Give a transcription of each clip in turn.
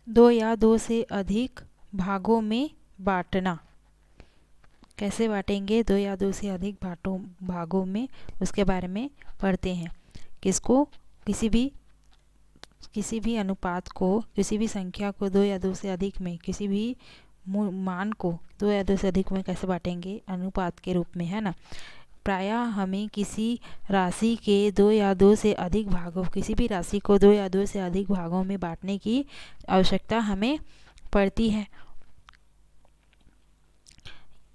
दो या दो से अधिक भागों में बांटना। कैसे बांटेंगे? दो या दो से अधिक भागों में, उसके बारे में पढ़ते हैं। किसको? किसी भी अनुपात को, किसी भी संख्या को दो या दो से अधिक में, किसी भी मान को दो या दो से अधिक में कैसे बांटेंगे? अनुपात के रूप में, है ना। प्रायः हमें किसी राशि के दो या दो से अधिक भागों, किसी भी राशि को दो या दो से अधिक भागों में बांटने की आवश्यकता हमें पड़ती है।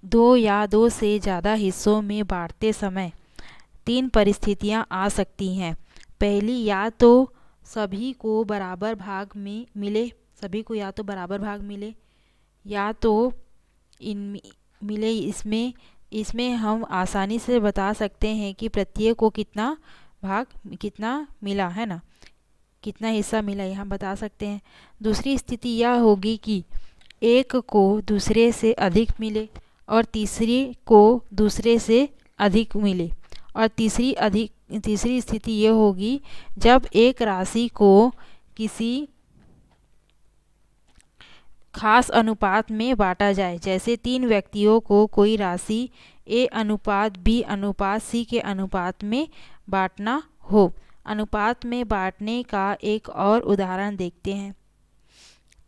दो या दो से ज़्यादा हिस्सों में बांटते समय तीन परिस्थितियां आ सकती हैं। पहली, या तो सभी को बराबर भाग में मिले, सभी को या तो बराबर भाग मिले, या तो इन मिले। इसमें हम आसानी से बता सकते हैं कि प्रत्येक को कितना मिला, है ना, कितना हिस्सा मिला, यहाँ बता सकते हैं। दूसरी स्थिति यह होगी कि एक को दूसरे से अधिक मिले और तीसरे को दूसरे से अधिक मिले। और तीसरी स्थिति यह होगी जब एक राशि को किसी खास अनुपात में बांटा जाए। जैसे तीन व्यक्तियों को कोई राशि ए अनुपात बी अनुपात सी के अनुपात में बांटना हो। अनुपात में बांटने का एक और उदाहरण देखते हैं।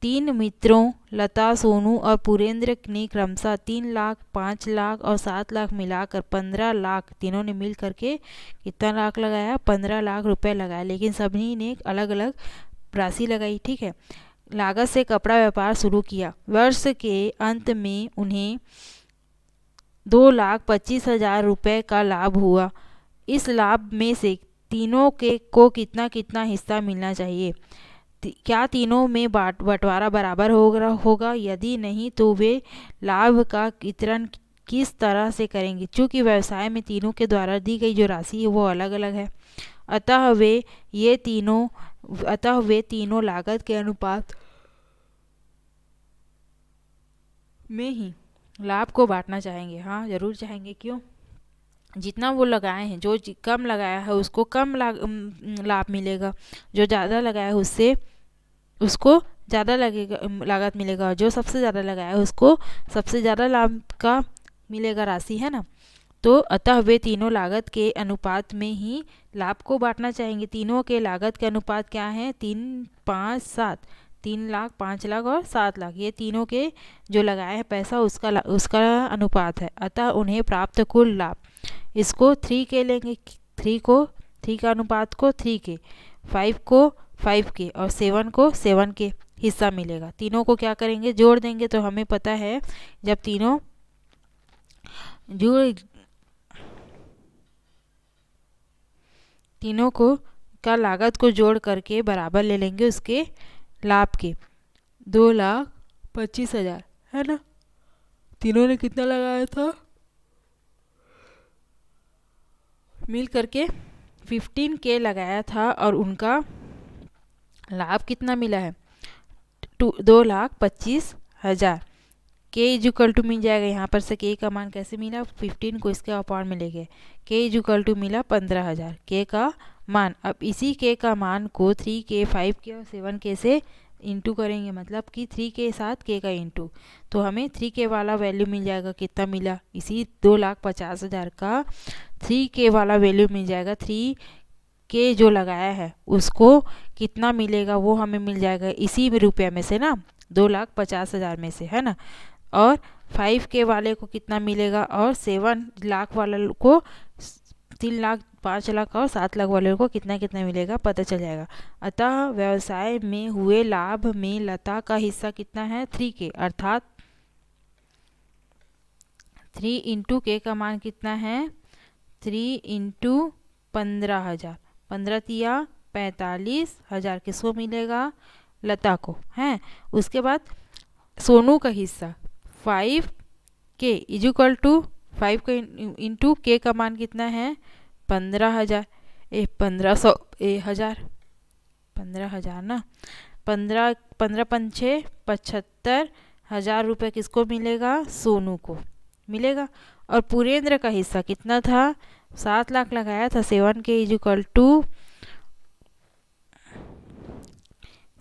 तीन मित्रों लता, सोनू और पुरेंद्र ने क्रमशः 3 लाख, 5 लाख और 7 लाख मिलाकर 15 लाख, तीनों ने मिल करके कितना लाख लगाया? 15 लाख रुपए लगाया। लेकिन सभी ने अलग अलग राशि लगाई, ठीक है। लागत से कपड़ा व्यापार शुरू किया। वर्ष के अंत में उन्हें 2,25,000 रुपए का लाभ हुआ। इस लाभ में से तीनों को कितना कितना हिस्सा मिलना चाहिए? क्या तीनों में बंटवारा बराबर होगा? यदि नहीं तो वे लाभ का वितरण किस तरह से करेंगे? चूंकि व्यवसाय में तीनों के द्वारा दी गई जो राशि है वो अलग अलग है, अतः वे तीनों लागत के अनुपात में ही लाभ को बांटना चाहेंगे। हाँ, जरूर चाहेंगे। क्यों? जितना वो लगाए हैं, जो कम लगाया है उसको कम लाभ मिलेगा, जो ज़्यादा लगाया है उसको ज़्यादा लागत मिलेगा, और जो सबसे ज़्यादा लगाया है उसको सबसे ज़्यादा लाभ का मिलेगा राशि, है ना। तो अतः वे तीनों लागत के अनुपात में ही लाभ को बांटना चाहेंगे। तीनों के लागत के अनुपात क्या है? 3, 5, 7। 3 लाख, 5 लाख और 7 लाख, ये तीनों के जो लगाया है पैसा उसका अनुपात है। अतः उन्हें प्राप्त कुल लाभ, इसको 3 के लेंगे, 3 का अनुपात को 3 के, 5 को 5 के और 7 को 7 के हिस्सा मिलेगा। तीनों को क्या करेंगे? जोड़ देंगे। तो हमें पता है जब तीनों को का लागत को जोड़ करके बराबर ले लेंगे उसके लाभ के। 2,25,000, है ना। तीनों ने कितना लगाया था? मिल करके 15 के लगाया था और उनका लाभ कितना मिला है? 2,25,000। के इजुकल टू मिल जाएगा यहाँ पर से। के का मान कैसे मिला? 15 को इसके अपॉन में ले गए। के इजुकल टू मिला 15,000 के का मान। अब इसी के का मान को 3 के, 5 के और 7 के से इंटू करेंगे, मतलब कि 3 के साथ के का इंटू, तो हमें 3 के वाला वैल्यू मिल जाएगा। कितना मिला? इसी 2,50,000 का 3 के वाला वैल्यू मिल जाएगा। 3 के जो लगाया है उसको कितना मिलेगा वो हमें मिल जाएगा इसी रुपये में से ना, 2,50,000 में से, है ना। और 5 के वाले को कितना मिलेगा, और 7 लाख वाले को 3 लाख, 5 लाख और 7 लाख वाले को कितना कितना मिलेगा पता चल जाएगा। अतः व्यवसाय में हुए लाभ में लता का हिस्सा कितना है? 3 के, अर्थात 3 इंटू के का मान कितना है? 3 इंटू 15,000। 15 तिया 45,000 किसको मिलेगा? लता को, है। उसके बाद सोनू का हिस्सा 5 के इजुकल टू 5 का इंटू के का मान कितना है? 15,000, 1500, 15,000 ना। 15 पंचे 75,000 रुपये किसको मिलेगा? सोनू को मिलेगा। और पुरेंद्र का हिस्सा कितना था? 7 लाख लगाया था। 7 के इजुकल टू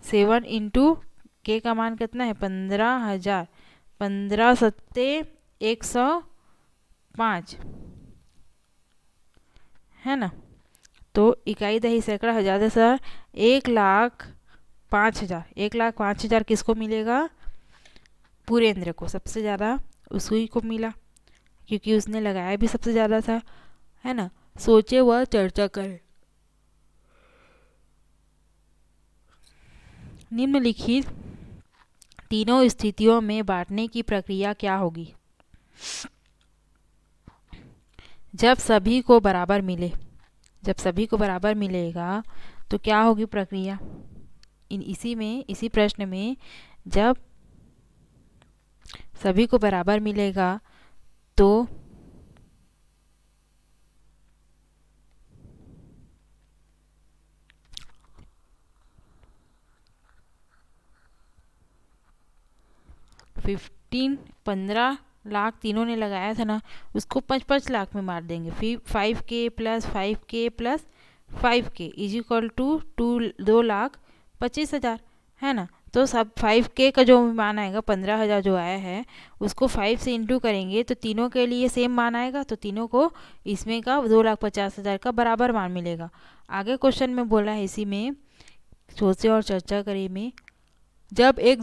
7 इंटू के का मान कितना है 15,000, 15 सत्ते 105 है ना। तो इकाई दही सैकड़ा हजार दशा 1,05,000, 1,05,000 किसको मिलेगा, पुरेंद्र को, सबसे ज़्यादा उसी को मिला क्योंकि उसने लगाया भी सबसे ज़्यादा था, है ना। सोचे वह चर्चा करे। निम्नलिखित तीनों स्थितियों में बांटने की प्रक्रिया क्या होगी। जब सभी को बराबर मिले, जब सभी को बराबर मिलेगा तो क्या होगी प्रक्रिया, इसी प्रश्न में जब सभी को बराबर मिलेगा तो फिफ्टीन 15 लाख तीनों ने लगाया था ना, उसको 5-5 लाख में मार देंगे। फिर 5K plus 5K plus 5K is equal to 2,25,000 है ना। तो सब 5K का जो मान आएगा 15,000 जो आया है उसको 5 से इंटू करेंगे तो तीनों के लिए सेम मान आएगा, तो तीनों को इसमें का 2,50,000 का बराबर मान मिलेगा। आगे क्वेश्चन में बोला है इसी में सोचे और चर्चा करें में, जब एक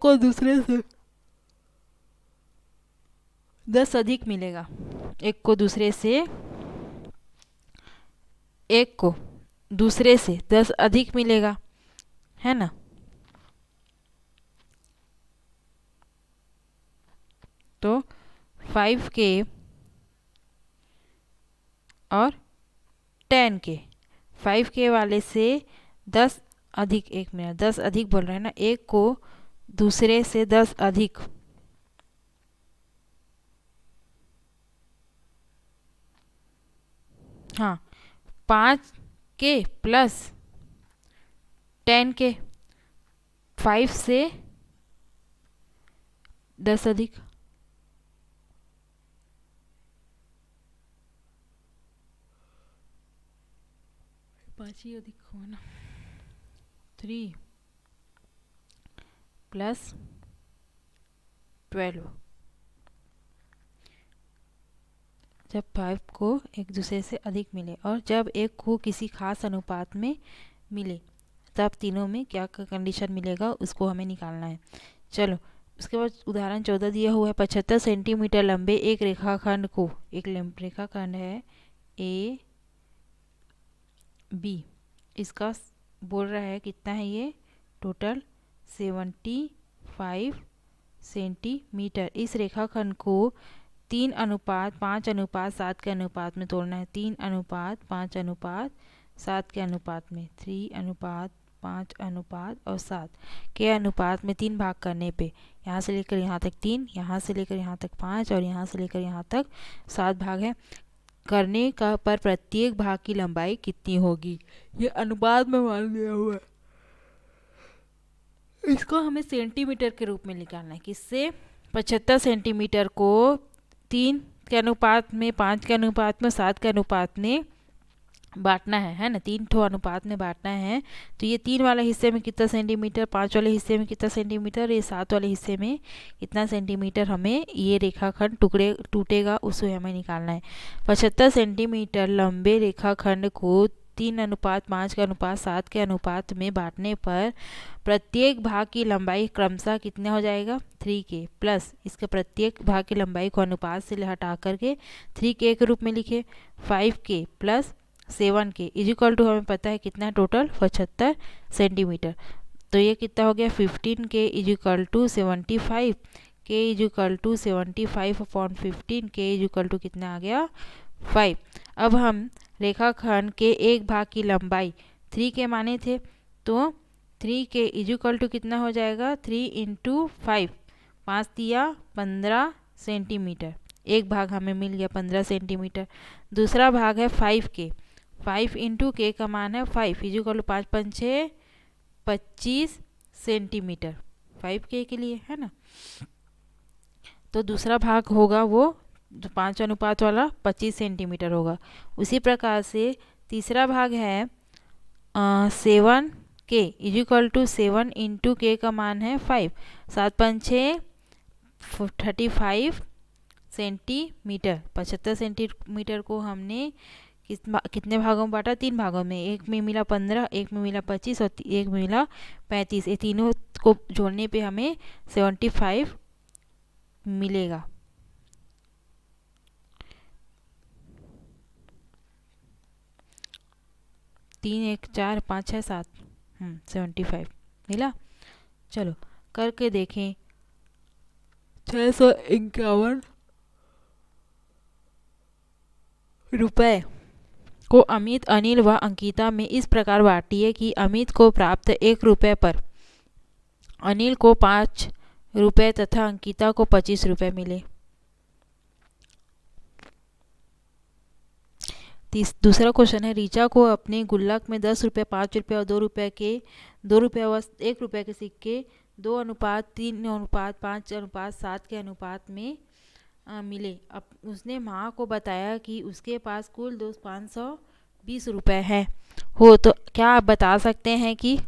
को दूसरे से 10 अधिक मिलेगा, एक को दूसरे से 10 अधिक मिलेगा, है ना। तो 5K और 10K, 5K वाले से 10 अधिक, 1 मिनट 10 अधिक बोल रहे हैं ना, एक को दूसरे से 10 अधिक, हाँ 5K प्लस 10K, 5 से 10 अधिक, पाँच ही अधिक हो ना, 3 प्लस 12, जब 5 को एक दूसरे से अधिक मिले और जब एक को किसी खास अनुपात में मिले तब तीनों में क्या कंडीशन मिलेगा उसको हमें निकालना है। चलो उसके बाद उदाहरण 14 दिया हुआ है। 75 सेंटीमीटर लंबे एक रेखाखंड को, एक रेखाखंड है ए बी, इसका बोल रहा है कितना है ये टोटल 75 सेंटीमीटर। इस रेखाखंड को 3:5:7 के अनुपात में तोड़ना है, 3:5:7 के अनुपात में, 3:5:7 के अनुपात में 3 भाग करने पे यहाँ से लेकर यहाँ तक 3, यहाँ से लेकर यहाँ तक 5 और यहाँ से लेकर यहाँ तक 7 भाग है करने का, पर प्रत्येक भाग की लंबाई कितनी होगी, ये अनुपात में मान लिया हुआ है। इसको हमें सेंटीमीटर के रूप में निकालना है। किससे, 75 सेंटीमीटर को 3 के अनुपात में, 5 के अनुपात में, 7 के अनुपात में बांटना है ना, 3 ठो अनुपात में बांटना है। तो ये 3 वाले हिस्से में कितना सेंटीमीटर, 5 वाले हिस्से में कितना सेंटीमीटर, ये 7 वाले हिस्से में कितना सेंटीमीटर हमें ये रेखाखंड टूटेगा उसे हमें निकालना है। 75 सेंटीमीटर लंबे रेखाखंड को 3:5 के अनुपात 7 के अनुपात में बांटने पर प्रत्येक भाग की लंबाई क्रमशः कितना हो जाएगा 3K प्लस, इसके प्रत्येक भाग की लंबाई को अनुपात से हटा करके 3K के रूप में लिखे, 5K plus 7K is equal to हमें पता है कितना है टोटल 75 सेंटीमीटर। तो ये कितना हो गया 15K is equal to 75, K is equal to 75/15, K is equal to कितना आ गया 5। अब हम रेखाखंड के एक भाग की लंबाई 3K माने थे, तो 3K इज इक्वल टू कितना हो जाएगा 3 × 5, 5 दिया 15 सेंटीमीटर, एक भाग हमें मिल गया 15 सेंटीमीटर। दूसरा भाग है 5K, 5 × K का मान है 5 is equal to 5 × 5 = 25 centimetre 5K के लिए, है ना। तो दूसरा भाग होगा वो जो 5 अनुपात वाला 25 सेंटीमीटर होगा। उसी प्रकार से तीसरा भाग है 7 के इज इक्वल टू 7 इंटू के का मान है 5, 7 5 6 35 सेंटीमीटर। 75 सेंटीमीटर को हमने कितने भागों में बांटा? 3 भागों में। एक में मिला 15, एक में मिला 25 और एक में मिला 35। ये तीनों को जोड़ने पे हमें 75 मिलेगा। तीन एक 4 5 6 7 75 मिला। चलो करके देखें। 651 रुपए को अमित, अनिल व अंकिता में इस प्रकार बांटिए कि अमित को प्राप्त 1 रुपये पर अनिल को 5 रुपये तथा अंकिता को 25 रुपये मिले। दूसरा क्वेश्चन है, रीचा को अपने गुल्लक में 10 रुपये, 5 रुपये और 2 रुपये व 1 रुपये के सिक्के 2:3:5:7 के अनुपात में मिले। अब उसने माँ को बताया कि उसके पास कुल 520 रुपये हैं। हो तो क्या आप बता सकते हैं कि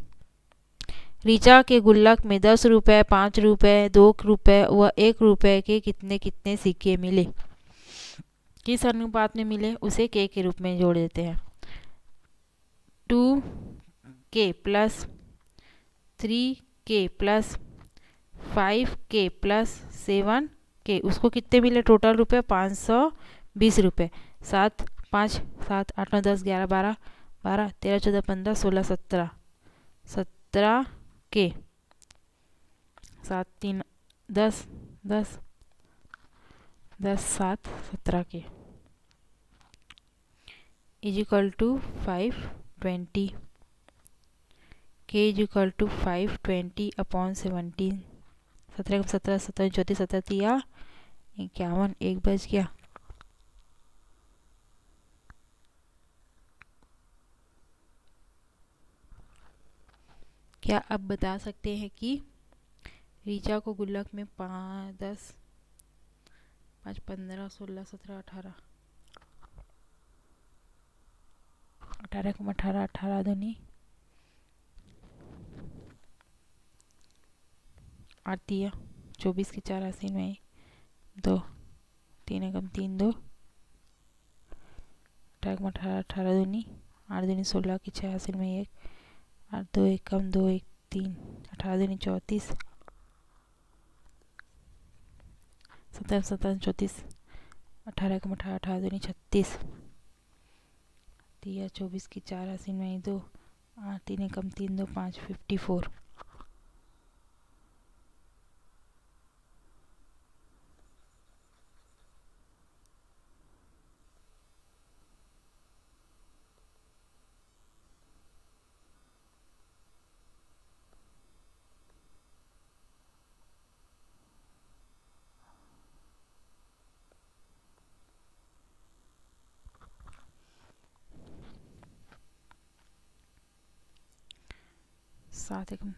रीचा के गुल्लक में 10 रुपये, 5 रुपये, 2 रुपये व 1 रुपये के कितने कितने सिक्के मिले? किस अनुपात में मिले उसे के रूप में जोड़ देते हैं। 2k plus 3k plus 5k plus 7k, उसको कितने मिले टोटल रुपए? 520 रुपये। 7 5 7 8 9 10 11 12 12 13 14 15 16 17 17k 7 3 10 10 10 7 17k is equal to 520। k is equal to 520 upon 17। 17 17 17 34 17 51, 1 बच गया। क्या आप बता सकते हैं कि रीचा को गुल्लक में 5 10 5 15 16 17 18 18 18 दूनी 8 दिया, 24 की 4 80 में 2 3 एकम 3 2 18 18 दूनी 8 दूनी 16 की 6 80 में 1 8 2 एकम 2 1 3 18 दूनी 34 17 17 34 18 एकम 18 18 दूनी 36 दिया, 24 की 4 80 में 2 8 3 एकम 3 2 5 54। सात एकम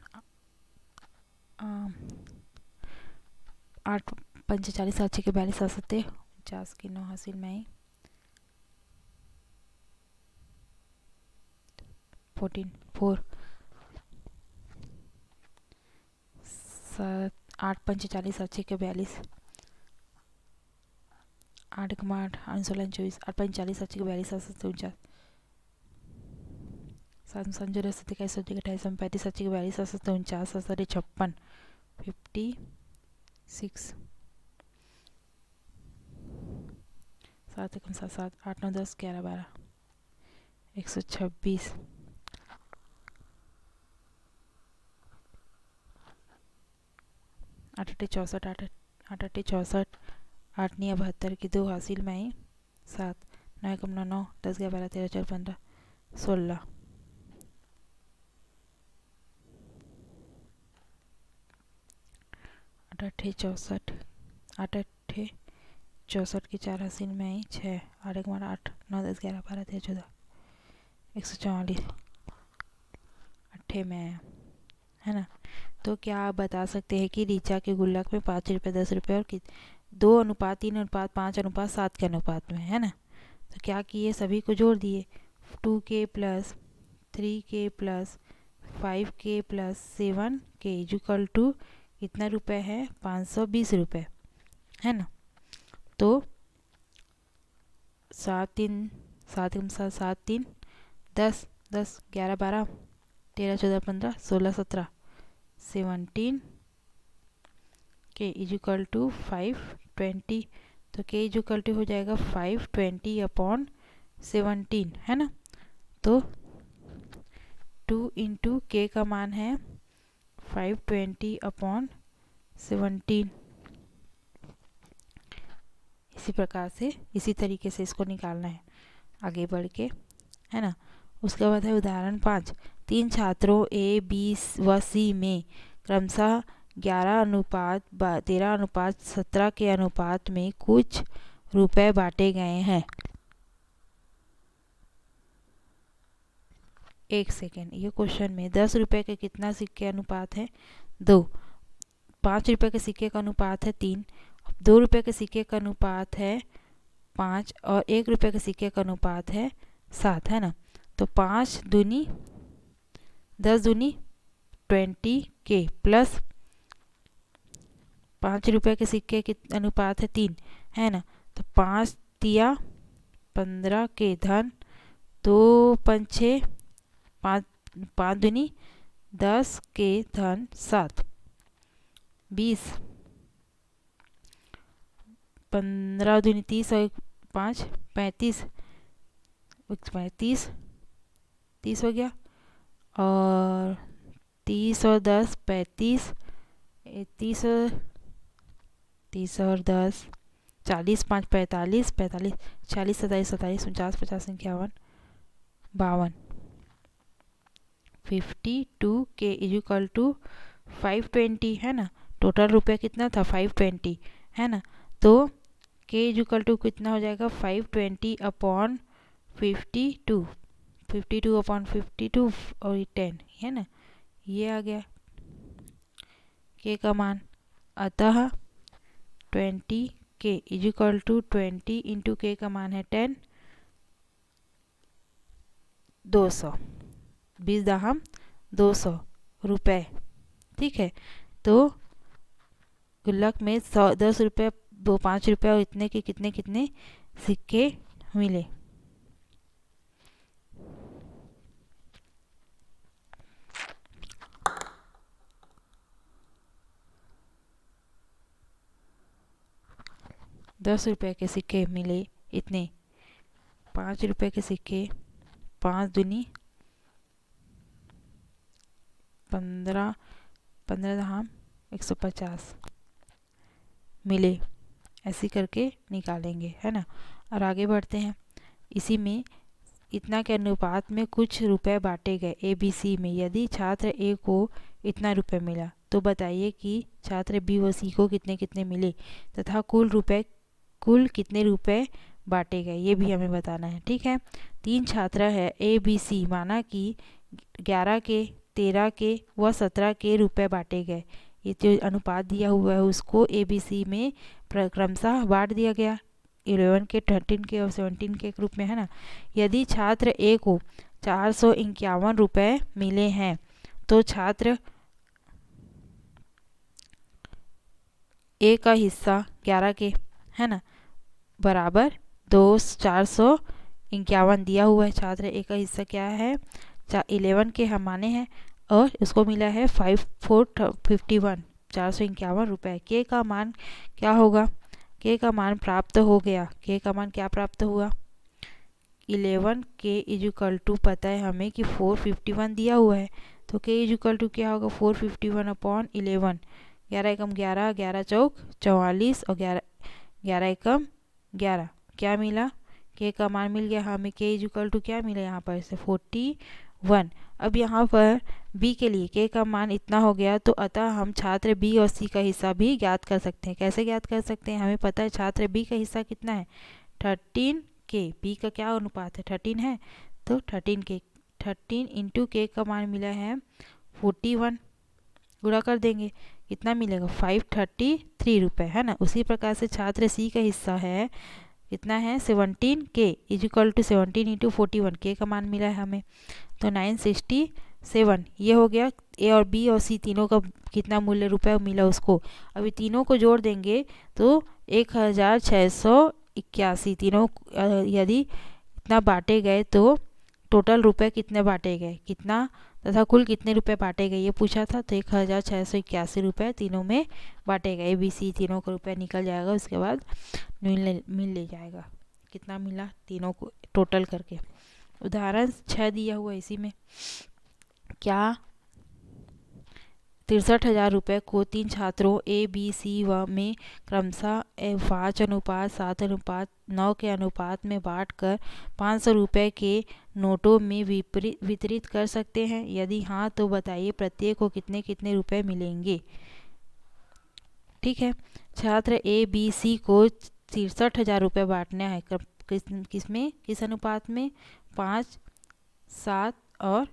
8 5 40 7 6 42 7 7 50 की 9 हासिल में 14 4 7 8 5 40 7 6 42 8 8 8 16 24 8 5 40 7 6 42 7 7 49 7 संजोरे 7 21 7 28 35 7 42 7 7 49 7 56 56 7 एकम 7 7 8 9 10 11 12 126 8 8 64 8 8 64 8 9 72 की 2 हासिल में 7 9 एकम 9 9 10 11 12 13 14 15 16 8 8 64 8 8 64 की 4 हासिल में 6 8 एक 8 9 10 11 12 13 14 144 8 में आया है ना। तो क्या आप बता सकते हैं कि रीचा के गुल्लक में 5 रुपये 10 रुपये और 2:3:5:7 के अनुपात में है ना। तो क्या किए, सभी को जोड़ दिए। 2k plus 3k plus 5K plus 7K equal to कितना रुपए है? 520 रुपये, है ना। तो 7 3 10 10 11 12 13 14 15 16 17 17K इक्वल टू 520। तो K इक्वल टू हो जाएगा 520 अपॉन 17, है ना। तो 2 इंटू K का मान है 520 अपॉन 17। इसी प्रकार से इसी तरीके से इसको निकालना है आगे बढ़ के, है ना। उसके बाद है उदाहरण 5। 3 छात्रों A, B व C में क्रमशः 11:13:17 के अनुपात में कुछ रुपए बांटे गए हैं। एक सेकेंड, ये क्वेश्चन में 10 रुपए के कितना सिक्के अनुपात है? 2। 5 रुपए के सिक्के का अनुपात है 3। 2 रुपए के सिक्के का अनुपात है 5 और 1 रुपए के सिक्के का अनुपात है 7, है ना। तो 5 दूनी 10 दूनी 20K प्लस 5 रुपए के सिक्के के अनुपात है 3, है ना। तो 5 तिया 15K धन 2 5 6 5 दूनी 10K धन 7 20 15 दूनी 30 और 5 35 30 हो गया, और 30 और 10 35 30 और 10 40 5 45 45 40 27 27 49 50 51 52 52K इक्वल टू 520, है ना। टोटल रुपये कितना था? 520, है ना। तो K इक्वल टू कितना हो जाएगा? 520 अपॉन 52 52 अपॉन 52 और 10, है ना। ये आ गया K का मान। अतः 20K equal to 20 into K का मान है 10 200 20 दहम 200 रुपये, ठीक है। तो गुल्लक में 10 रुपये 5 रुपये और इतने के कितने सिक्के मिले। ₹10 के सिक्के मिले इतने। 5 रुपये के सिक्के 5 दूनी 15 15 दहम 150 मिले। ऐसे करके निकालेंगे, है ना। और आगे बढ़ते हैं। इसी में इतना के अनुपात में कुछ रुपए बांटे गए ABC में। यदि छात्र A को इतना रुपए मिला तो बताइए कि छात्र B व C को कितने मिले तथा कुल कितने रुपए बांटे गए, ये भी हमें बताना है, ठीक है। 3 छात्र है ABC, माना कि 11 के 13 के व 17 के रुपए बांटे गए। ये जो अनुपात दिया हुआ है उसको ABC में क्रमशः बांट दिया गया 11 के 13 के और 17 के ग्रुप में, है ना। यदि छात्र A को 451 रुपये मिले हैं तो छात्र A का हिस्सा 11 के, है ना, बराबर 451 दिया हुआ है। छात्र A का हिस्सा क्या है? 11 के हम माने हैं और उसको मिला है 451 रुपये। K का मान क्या होगा? K का मान प्राप्त हो गया। K का मान क्या प्राप्त हुआ? 11K इक्वल टू पता है हमें कि 451 दिया हुआ है, तो K इक्वल टू क्या होगा? 451 अपॉन 11। 11 एकम 11, 11 चौक 44 और 11 एकम 11। क्या मिला? K का मान मिल गया हमें। K इक्वल टू क्या मिला यहाँ पर से? 41। अब यहाँ पर B के लिए K का मान इतना हो गया, तो अतः हम छात्र B और C का हिस्सा भी ज्ञात कर सकते हैं। कैसे ज्ञात कर सकते हैं? हमें पता है छात्र B का हिस्सा कितना है? 13K। B का क्या अनुपात है? 13 है, तो 13 इंटू K का मान मिला है 41। गुणा कर देंगे, कितना मिलेगा? 533 रुपये, है ना। उसी प्रकार से छात्र C का हिस्सा है कितना है? 17K equal to 17 into 41। K का मान मिला है हमें, तो 960 7, ये हो गया ए और बी और सी तीनों का कितना मूल्य रुपए मिला उसको। अभी तीनों को जोड़ देंगे तो 1681 तीनों यदि इतना बांटे गए तो टोटल रुपए कितने बांटे गए, कितना तथा कुल कितने रुपए बांटे गए ये पूछा था। तो 1681 रुपये तीनों में बांटे गए। बी सी तीनों का रुपया निकल जाएगा, उसके बाद मिल ले जाएगा कितना मिला तीनों को टोटल करके। उदाहरण 6 दिया हुआ इसी में, क्या 63,000 रुपये को 3 छात्रों ए बी सी व में क्रमशः 5:7:9 के अनुपात में बांटकर 500 रुपये के नोटों में वितरित कर सकते हैं? यदि हाँ तो बताइए प्रत्येक को कितने कितने रुपए मिलेंगे। ठीक है, छात्र ए बी सी को 63,000 रुपये बांटना है, किस अनुपात में, 5, 7 और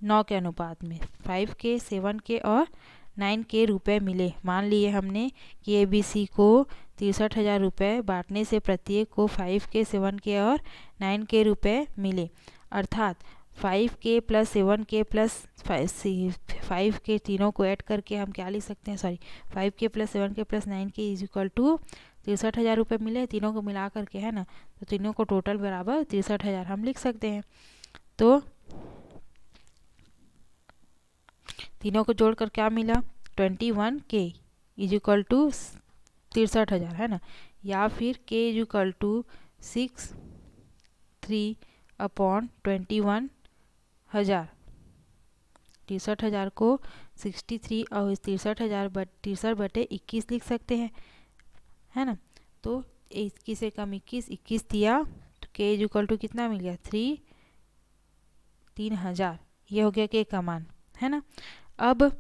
9 के अनुपात में। 5 के, 7 के और 9 के रुपए मिले। मान लिए हमने कि ए बी सी को 63,000 रुपये बांटने से प्रत्येक को 5 के, 7 के और 9 के रुपए मिले, अर्थात 5 के प्लस 7 के प्लस 5 के तीनों को ऐड करके हम क्या लिख सकते हैं, 5 के प्लस 7 के प्लस 9 के इज इक्वल टू 63,000 रुपये मिले तीनों को मिला करके, है ना। तो तीनों को टोटल बराबर 63,000 हम लिख सकते हैं। तो तीनों को जोड़कर क्या मिला, 21K इज इक्वल टू 63,000, है ना। या फिर K इज इक्वल टू 63/21,000। 63,000 को 63 और 63,000/21 लिख सकते हैं, है ना। तो 21 से कम 21 दिया तो K इज इक्वल टू कितना मिल गया, 3,000। ये हो गया K का मान, है ना। अब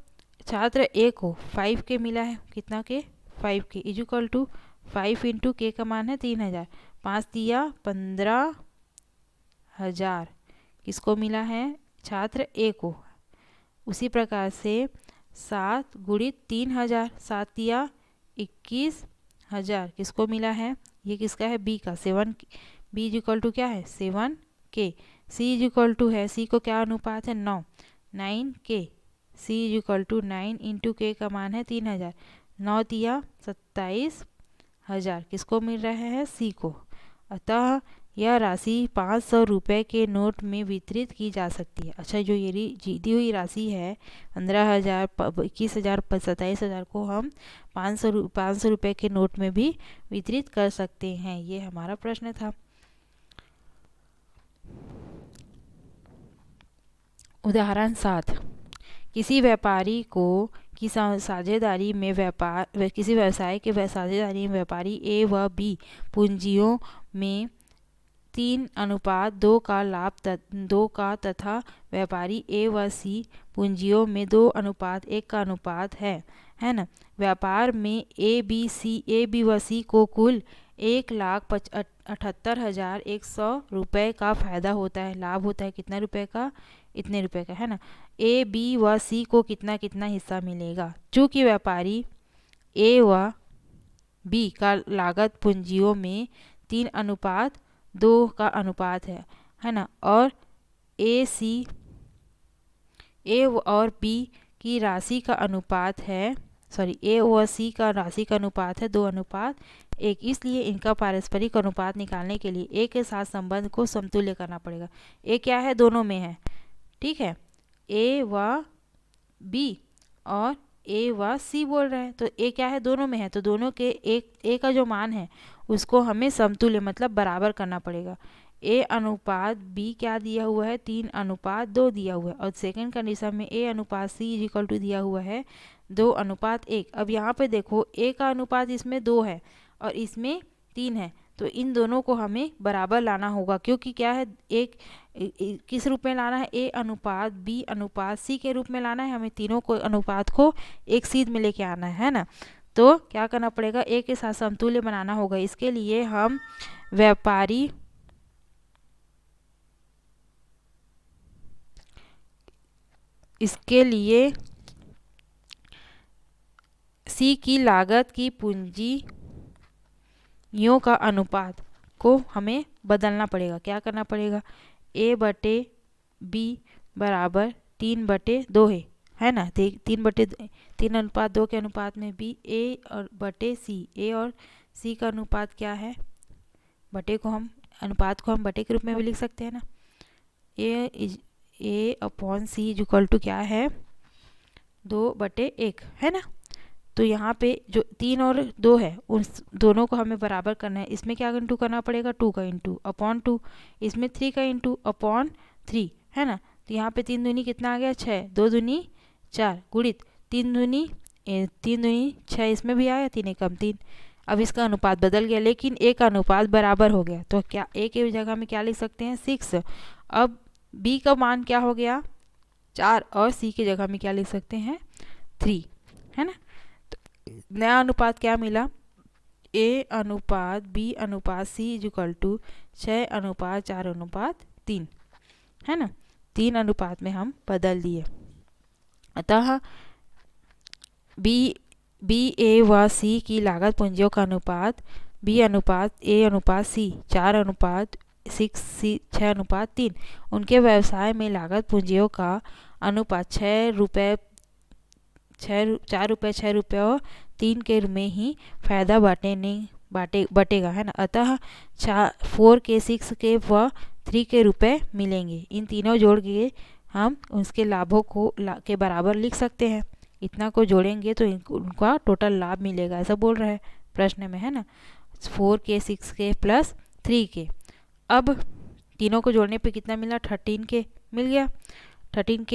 छात्र ए को 5 के मिला है, कितना के, 5 के इज इक्वल टू 5 इंटू के का मान है 3,000, 5 दिया 15,000 किसको मिला है, छात्र ए को। उसी प्रकार से 7 गुणित 3,000, 7 दिया 21,000 किसको मिला है, ये किसका है, बी का, 7, बी इज इक्वल टू क्या है, 7 के। सी इज इक्वल टू है, सी को क्या अनुपात है, 9 के। सी इज इक्वल टू 9 इंटू के का मान है 3,000, 9 दिया 27,000 किसको मिल रहा है, सी को। अतः यह राशि 500 रुपये के नोट में वितरित की जा सकती है। अच्छा, जो ये दी हुई राशि है 15,000, 21,000, 27,000 को हम 500 रुपये के नोट में भी वितरित कर सकते हैं। ये हमारा प्रश्न था। उदाहरण 7, किसी व्यापारी को साझेदारी में किसी व्यवसाय के साझेदारी में व्यापारी ए व बी पूंजियों में 3:2 का लाभ 2 का तथा व्यापारी ए व सी पूंजियों में 2:1 का अनुपात है ना। व्यापार में ए बी व सी को कुल 1,78,100 रुपये का फायदा होता है, लाभ होता है कितना रुपए का, इतने रुपए का, है ना। ए बी व सी को कितना कितना हिस्सा मिलेगा। चूँकि व्यापारी ए व बी का लागत पूंजियों में 3:2 का अनुपात है ना, और ए और बी की राशि का अनुपात है, ए व सी का राशि का अनुपात है 2:1। इसलिए इनका पारस्परिक अनुपात निकालने के लिए ए के साथ संबंध को समतुल्य करना पड़ेगा। ए क्या है, दोनों में है, ठीक है, ए व बी और ए व सी बोल रहे हैं, तो ए क्या है, दोनों में है, तो दोनों के ए का जो मान है उसको हमें समतुल्य मतलब बराबर करना पड़ेगा। ए अनुपात बी क्या दिया हुआ है, 3:2 दिया हुआ है, और सेकंड कंडीशन में ए अनुपात सी इज इक्वल टू दिया हुआ है 2:1। अब यहाँ पे देखो ए का अनुपात इसमें 2 है और इसमें 3 है, तो इन दोनों को हमें बराबर लाना होगा, क्योंकि क्या है, एक किस रूप में लाना है, ए अनुपात बी अनुपात सी के रूप में लाना है, हमें तीनों को अनुपात को एक सीध में लेके आना है ना। तो क्या करना पड़ेगा, ए के साथ समतुल्य बनाना होगा। इसके लिए हम व्यापारी सी की लागत की पूंजियों का अनुपात को हमें बदलना पड़ेगा। क्या करना पड़ेगा, A/B बराबर 3/2 है ना। 3:3 के अनुपात में बी ए और बटे सी, ए और सी का अनुपात क्या है, अनुपात को हम बटे के रूप में भी लिख सकते हैं ना। A upon C is equal to क्या है, 2/1 है ना। तो यहाँ पे जो 3 और 2 है उन दोनों को हमें बराबर करना है। इसमें क्या इंटू करना पड़ेगा, 2 का इंटू अपॉन 2, इसमें 3 का इंटू अपॉन 3 है ना। तो यहाँ पे 3 दूनी कितना आ गया, 6, 2 दूनी 4 गुणित 3 दूनी 6, इसमें भी आया, 3 एकम 3। अब इसका अनुपात बदल गया, लेकिन ए का अनुपात बराबर हो गया, तो क्या ए की जगह में क्या लिख सकते हैं, 6। अब बी का मान क्या हो गया, 4, और सी की जगह में क्या लिख सकते हैं, 3 है ना। तो नया अनुपात क्या मिला, ए अनुपात बी अनुपात सी इज इक्वल टू 6:4:3 है ना। 3 अनुपात में हम बदल दिए। अतः बी ए व सी की लागत पूंजियों का अनुपात बी अनुपात ए अनुपात सी 4:6:3, उनके व्यवसाय में लागत पूंजियों का अनुपात 4 रुपये 6 और 3 के में ही फायदा बटेगा है ना। अतः 4 के 6 के व 3 के रुपए मिलेंगे। इन तीनों जोड़ के हम उसके लाभों को के बराबर लिख सकते हैं। इतना को जोड़ेंगे तो उनका टोटल लाभ मिलेगा, ऐसा बोल रहा है प्रश्न में है ना। 4 के 6 के प्लस 3 के, अब तीनों को जोड़ने पे कितना मिला, 13 के मिल गया। 13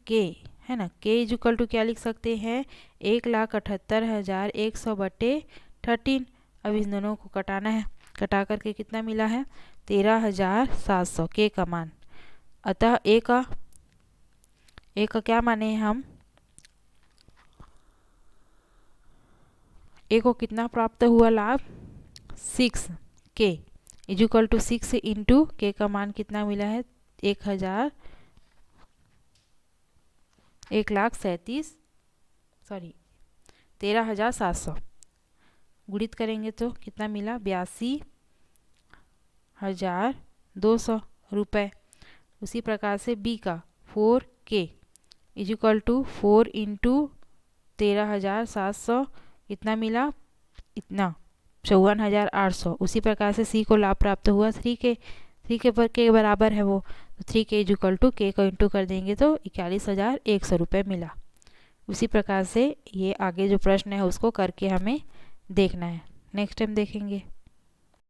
के है ना। के इज इक्वल टू क्या लिख सकते हैं, 1,78,100 बटे 13। अब इन दोनों को कटाना है, कटा करके कितना मिला है, 13,700 के का मान। अतः ए का क्या माने हम, ए को कितना प्राप्त हुआ लाभ, 6 के इज इक्वल टू 6 इंटू के का मान कितना मिला है, 13,700 गुणित करेंगे तो कितना मिला, 82,200 रुपये। उसी प्रकार से बी का 4 के इज इक्वल टू 4 इंटू 13,700 कितना मिला, इतना 54,800। उसी प्रकार से सी को लाभ प्राप्त हुआ 3 के पर के बराबर है वो, तो 3 के इज इक्वल टू के को इंटू कर देंगे तो 41,100 रुपये मिला। उसी प्रकार से ये आगे जो प्रश्न है उसको करके हमें देखना है, नेक्स्ट टाइम देखेंगे।